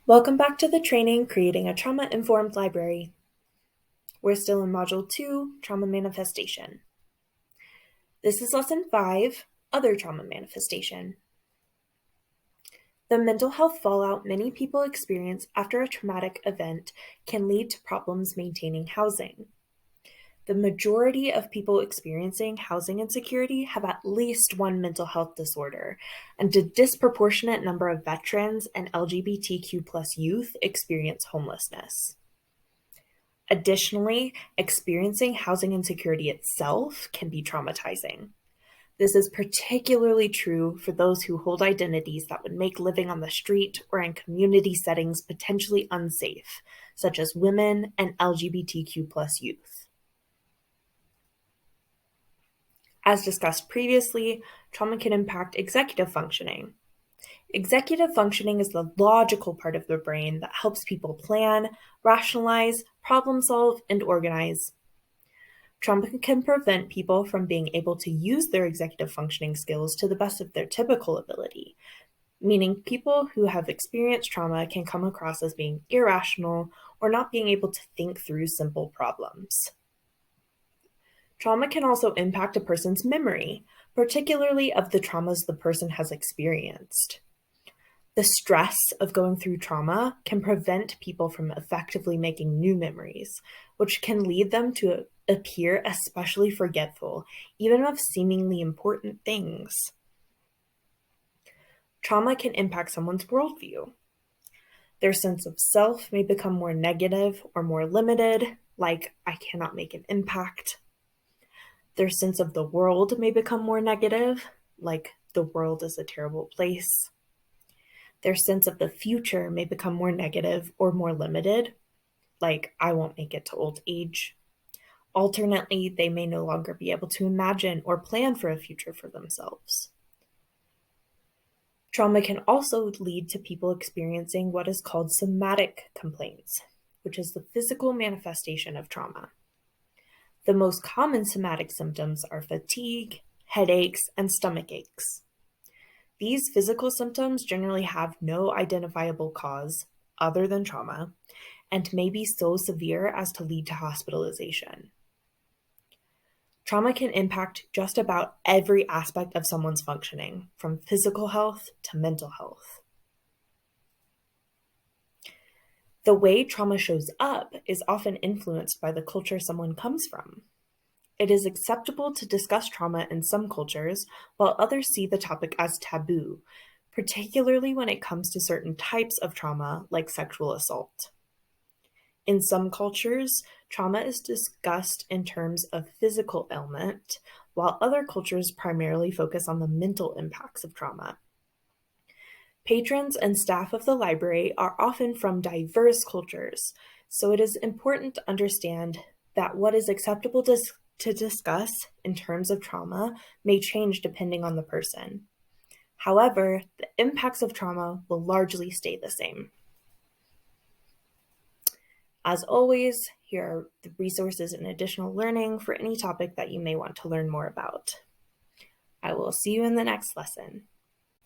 Welcome back to the training Creating a Trauma-Informed Library. We're still in Module 2, Trauma Manifestation. This is Lesson 5, Other Trauma Manifestation. The mental health fallout many people experience after a traumatic event can lead to problems maintaining housing. The majority of people experiencing housing insecurity have at least one mental health disorder, and a disproportionate number of veterans and LGBTQ+ youth experience homelessness. Additionally, experiencing housing insecurity itself can be traumatizing. This is particularly true for those who hold identities that would make living on the street or in community settings potentially unsafe, such as women and LGBTQ+ youth. As discussed previously, trauma can impact executive functioning. Executive functioning is the logical part of the brain that helps people plan, rationalize, problem solve, and organize. Trauma can prevent people from being able to use their executive functioning skills to the best of their typical ability, meaning people who have experienced trauma can come across as being irrational or not being able to think through simple problems. Trauma can also impact a person's memory, particularly of the traumas the person has experienced. The stress of going through trauma can prevent people from effectively making new memories, which can lead them to appear especially forgetful, even of seemingly important things. Trauma can impact someone's worldview. Their sense of self may become more negative or more limited, like, I cannot make an impact. Their sense of the world may become more negative, like, the world is a terrible place. Their sense of the future may become more negative or more limited, like, I won't make it to old age. Alternately, they may no longer be able to imagine or plan for a future for themselves. Trauma can also lead to people experiencing what is called somatic complaints, which is the physical manifestation of trauma. The most common somatic symptoms are fatigue, headaches, and stomach aches. These physical symptoms generally have no identifiable cause other than trauma and may be so severe as to lead to hospitalization. Trauma can impact just about every aspect of someone's functioning, from physical health to mental health. The way trauma shows up is often influenced by the culture someone comes from. It is acceptable to discuss trauma in some cultures, while others see the topic as taboo, particularly when it comes to certain types of trauma, like sexual assault. In some cultures, trauma is discussed in terms of physical ailment, while other cultures primarily focus on the mental impacts of trauma. Patrons and staff of the library are often from diverse cultures, so it is important to understand that what is acceptable to discuss in terms of trauma may change depending on the person. However, the impacts of trauma will largely stay the same. As always, here are the resources and additional learning for any topic that you may want to learn more about. I will see you in the next lesson.